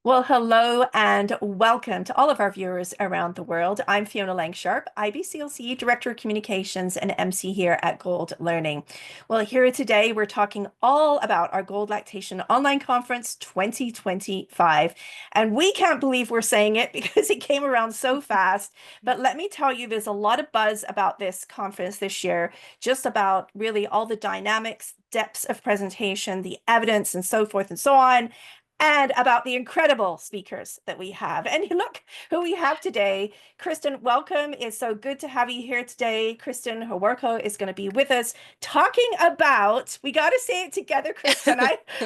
Well, hello and welcome to all of our viewers around the world. I'm Fiona Langsharp, IBCLC Director of Communications and MC here at Gold Learning. Well, here today we're talking all about our Gold Lactation Online Conference 2025. And we can't believe we're saying it because it came around so fast. But let me tell you, there's a lot of buzz about this conference this year, just about really all the dynamics, depths of presentation, the evidence, and so forth and so on, and about the incredible speakers that we have. And look who we have today. Kristen, welcome. It's so good to have you here today. Kristen Howorko is going to be with us talking about, we got to say it together, Kristen.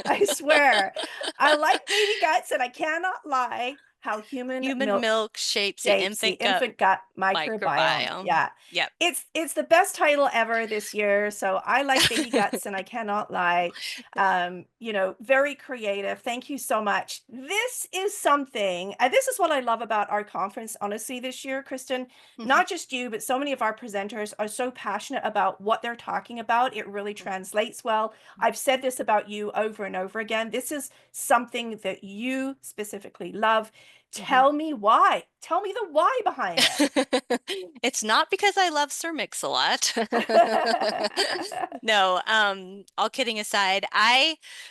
I swear, I like baby guts and I cannot lie. How human Human milk milk shapes the shapes the infant gut infant gut microbiome. microbiome. Yeah. Yep. It's the best title ever this year. So I like baby guts and I cannot lie. Very creative. Thank you so much. This is something, and this is what I love about our conference, honestly, this year, Kristen. Mhm. Not just you, but so many of our presenters are so passionate about what they're talking about. It really translates well. I've said this about you over and over again. This is something that you specifically love. Mhm. Tell me why. Tell me the why behind It's not because I love Sir Mix-a-Lot. it. No, all kidding aside,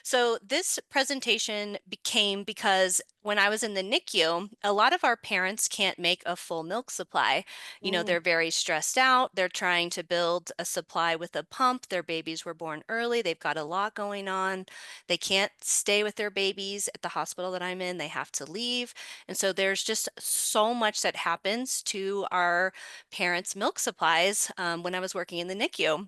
so this presentation became because when I was in the NICU, a lot of our parents can't make a full milk supply. Mm, They're very stressed out. They're trying to build a supply with a pump. Their babies were born early. They've got a lot going on. They can't stay with their babies at the hospital that I'm in. They have to leave. And so there's just so much that happens to our parents' milk supplies when I was working in the NICU.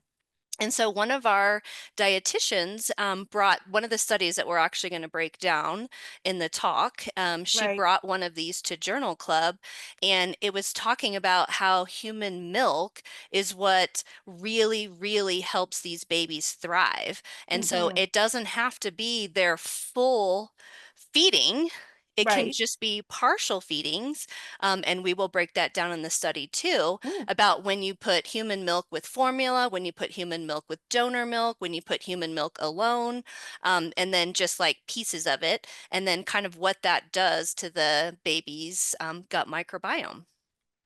And so one of our dietitians brought one of the studies that we're actually going to break down in the talk. She right. brought one of these to Journal Club, and it was talking about how human milk is what really, really helps these babies thrive. And so Hmm. it doesn't have to be their full feeding. It can Right. just be partial feedings, and we will break that down in the study too, Mm. about when you put human milk with formula, when you put human milk with donor milk, when you put human milk alone, and then just like pieces of it, and then kind of what that does to the baby's gut microbiome.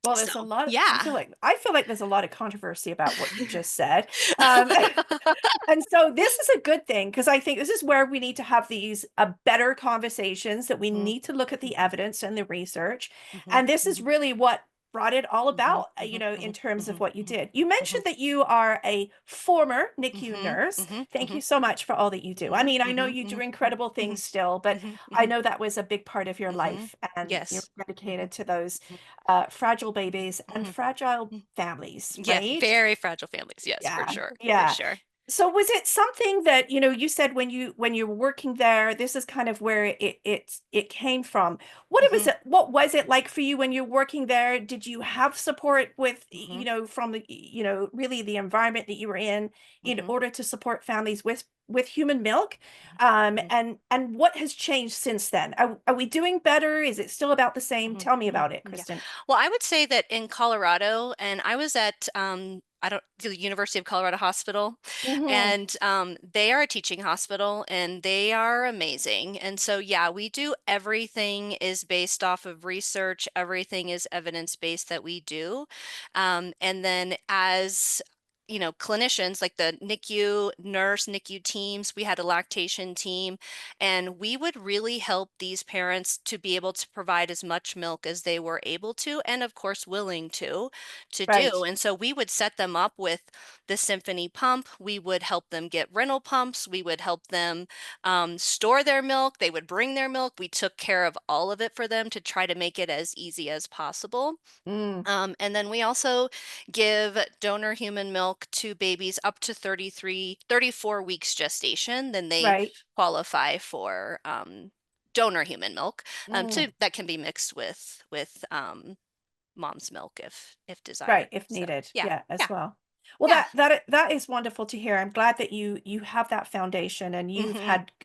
Well, So, there's a lot. yeah. I feel like there's a lot of controversy about what you just said. Um, and so this is a good thing because I think this is where we need to have these better conversations, that we Mhm, need to look at the mhm, evidence and the research. mhm, And this is mhm, really what brought it all mhm, about, mhm, in mhm, terms of mhm, what you mhm, did. You mhm, mentioned that you are a former NICU mhm, nurse. mhm, Thank you mhm, so much for all that you do. I mhm, mean, I know mhm, you do mhm, incredible things mhm, still, but mhm, I mhm, know that was a big part of your mhm. life, and you're Yes. Mhm, dedicated to those mhm, fragile babies and mhm, fragile mhm. families, Yeah, right? very fragile families. Yes, for Yeah, sure. For yeah. sure. So was it something that, you said when you were working there, this is kind of where it came from. Mhm, What was it like for you when you're working there? Did you have support with, mhm, from the, really the environment that you were in mhm, order to support families with human milk? mhm, And what has changed since then? Are we doing better? Is it still about the same? mhm, Tell me mhm. about it, Yeah. Kristen. Well, I would say that in Colorado, and I was at I don't the University of Colorado Hospital, Hmm. and they are a teaching hospital, and they are amazing. And so, yeah, we do everything is based off of research. Everything is evidence-based that we do. And then as clinicians like the NICU nurse, NICU teams, we had a lactation team, and we would really help these parents to be able to provide as much milk as they were able to, and of course, willing to do. Right. And so we would set them up with the Symphony pump. We would help them get rental pumps. We would help them store their milk. They would bring their milk. We took care of all of it for them to try to make it as easy as possible. Mm, And then we also give donor human milk to babies up to 34 weeks gestation. Then they right. qualify for donor human milk. Mm. That can be mixed with mom's milk if Right, desired. if So needed. yeah, Yeah, yeah. as well. Well, Yeah. that is wonderful to hear. I'm glad that you have that foundation and Hmm.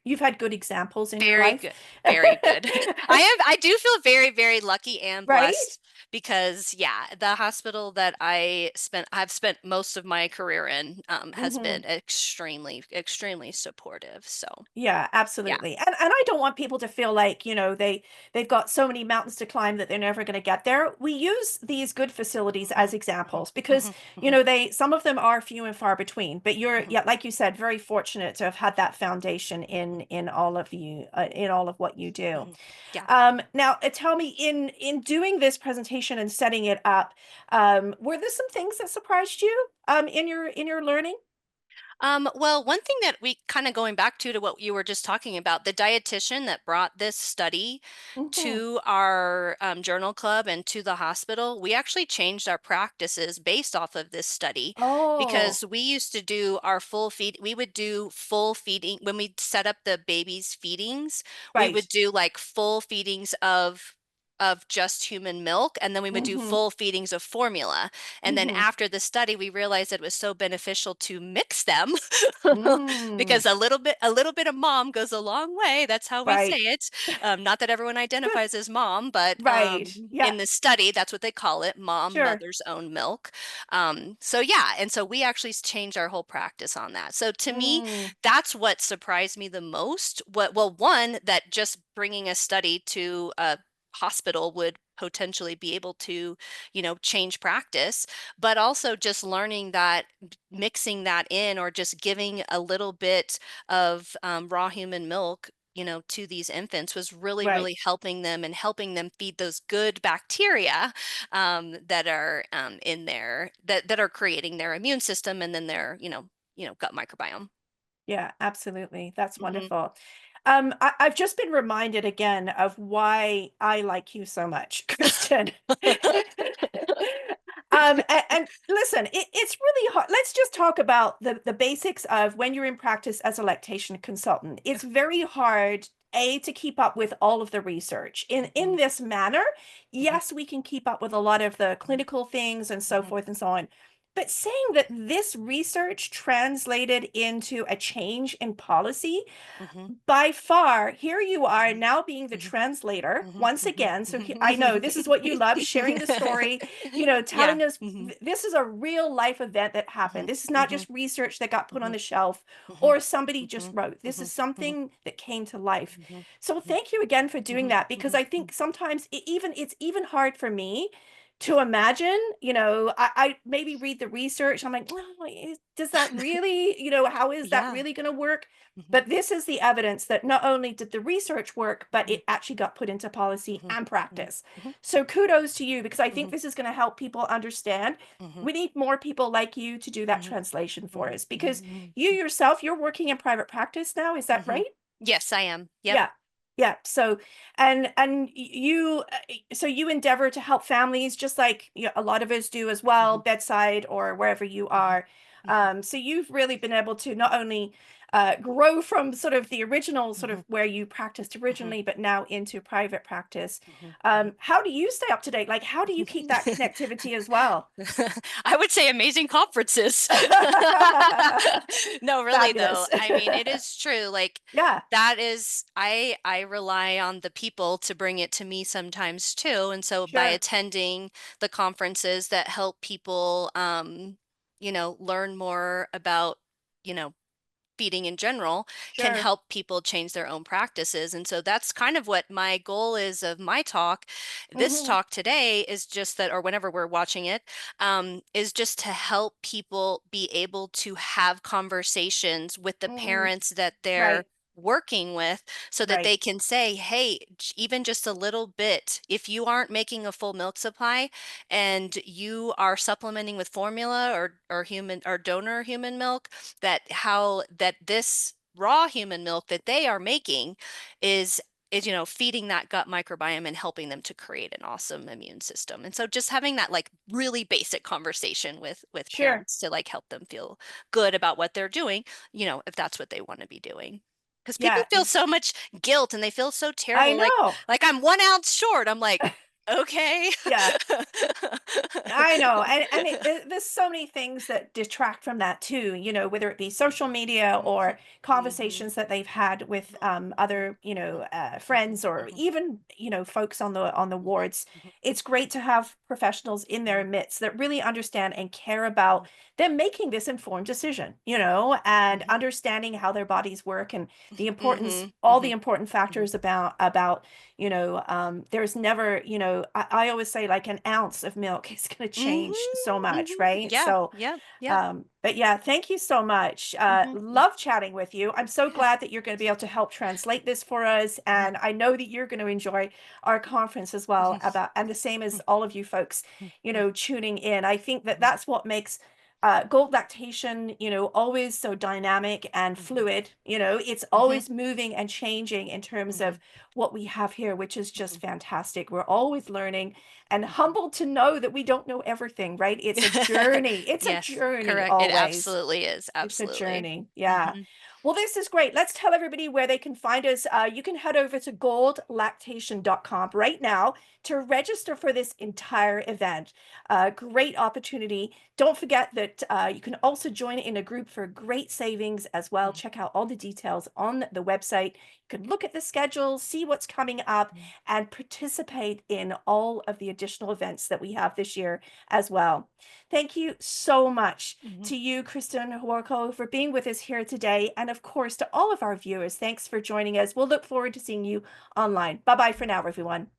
you've had good examples in your Very life. good. Very good. I do feel very, very lucky and Right? blessed because yeah, the hospital that I've spent most of my career in has Hmm. been extremely, extremely supportive. So Yeah, yeah. absolutely. And I don't want people to feel like, they've got so many mountains to climb that they're never going to get there. We use these good facilities Hmm. as Hmm. examples because, Hmm. Hmm. they some of them are few and far between, but you're, Hmm. yeah, like you said, very fortunate to have had that foundation Hmm. in all of you in all of what you do. Hmm. Yeah. Now, tell me, in doing this presentation and setting it up, were there some things that surprised you in your learning? Well, one thing that we kind of going back to what you were just talking about, the dietitian that brought this study Hmm. to our journal club and to the hospital, we actually changed our practices based off of this study Oh, because we used to do our full feed. We would do full feeding when we set up the baby's feedings. We would right. do like full feedings of just human milk, and then we would do Hmm. full feedings of formula. And then Hmm. after the study, we realized it was so beneficial to mix them Mm, because a little bit of mom goes a long way. That's how we say right. it. Not that everyone Good. identifies as mom, but Right. Yeah, in the study, that's what they call it, mom, sure. mother's own milk. So yeah, and so we actually changed our whole practice on that. So to me, Mm, that's what surprised me the most. Well, one, that just bringing a study to a hospital would potentially be able to, change practice, but also just learning that mixing that in or just giving a little bit of raw human milk, to these infants was really, right. really helping them and helping them feed those good bacteria that are in there that are creating their immune system and then their, gut microbiome. Yeah, absolutely. That's Hmm. wonderful. I've just been reminded again of why I like you so much, Kristen. And listen, it's really hard. Let's just talk about the basics of when you're in practice as a lactation consultant. It's very hard, to keep up with all of the research. In Hmm. this manner, Hmm. yes, we can keep up with a lot of the clinical things and so Hmm. forth and so on. But saying that this research translated into a change in policy, Hmm. by far, here you are now being the Hmm. translator Hmm. once Hmm. again. So I know this is what you love, sharing the Hmm. story, Yeah. telling us Hmm. this is a real life event that Hmm. happened. This is not Hmm. just research that got put on Hmm. the shelf Hmm. or somebody just Hmm. wrote. This Hmm. is Hmm. something that came to life. Hmm. So thank you again for doing Hmm. that because Hmm. I think sometimes it's even hard for me to imagine, I maybe read the research. I'm like, well, does that really, how is that Yeah. really going to work? Hmm. But this is the evidence that not only did the research work, but Hmm. it actually got put into policy Hmm. and Hmm. practice. Hmm. So kudos to you because I think Hmm. this is going to help people understand. Hmm. We need more people like you to do that Hmm. translation for Hmm. us because Hmm. you yourself, you're working in private practice now. Is that Hmm. right? Yes, I am. Yep. Yeah. Yeah. So, and you, so you endeavor to help families just like a lot of us do as well, Hmm. bedside or wherever you Hmm. are. Hmm. So you've really been able to not only grow from sort of the original sort Hmm. of where you practiced Hmm. originally, but now into private practice. Hmm. Hmm. How do you stay up to date? Like, how do you keep that connectivity as well? I would say amazing conferences. No, really though. Fabulous. I mean, it is true. Like Yeah, that is I rely on the people to bring it to me sometimes too. And so by sure, attending the conferences that help people learn more about, you know, feeding in general can sure. help people change their own practices. And so that's kind of what my goal is of my talk. This Hmm. talk today is just that, or whenever we're watching it, is just to help people be able to have conversations with the Hmm. parents that they're Right, working with so that right. they can say, hey, even just a little bit, if you aren't making a full milk supply and you are supplementing with formula or human or donor human milk, that how that this raw human milk that they are making is feeding that gut microbiome and helping them to create an awesome immune system. And so just having that like really basic conversation with Sure. parents to like help them feel good about what they're doing, if that's what they want to be doing. Because people Yeah, feel so much guilt and they feel so I terrible, like know. I'm 1 ounce short. I'm like, Okay. Yeah. I know, and there's so many things that detract from that too. Whether it be social media Mhm, or mhm, conversations that they've had with mhm, other mhm, friends, or mhm, even folks on the mhm, wards. mhm, It's great to have professionals in their mhm, midst that really understand and care about them making this informed decision. And mhm, understanding how their bodies work, and the importance, mhm, all the mhm, important mhm, factors about there's never, I always say, like, an ounce of milk is going to mhm, change so much, mhm. right? Yeah, So, yep, yep. but yeah, thank you so much. Mhm, mm, Love chatting with you. I'm so yeah. glad that you're going to be able to help translate this for us. Mhm, And I know that you're going to enjoy our conference as well, mhm, and the same as mhm, all of you folks, mhm, tuning in. I think that mhm, that's what makes gold lactation, always so dynamic and mhm, fluid. It's mhm, always moving and changing in terms of mhm, what we have here, which is just mhm, fantastic. We're always learning, and mhm. humbled to know that we don't know everything, right? It's a journey. It's a Yes, journey correct. It always. absolutely is. It's a Absolutely. journey. Yeah. Mhm, Well, this is great. Let's tell everybody where they can find us. You can head over to goldlactation.com right now to register for this entire event. Great opportunity. Don't forget that you can also join in a group for great savings as well. mhm, Check out all the details on the website. You can look at the schedule, see what's coming up, mhm, and participate in all of the additional events that we have this year as well. Thank you so much mhm. to you, Kristen Howorko, for being with us here today. And of course, to all of our viewers, thanks for joining us. We'll look forward to seeing you online. Bye bye for now, everyone.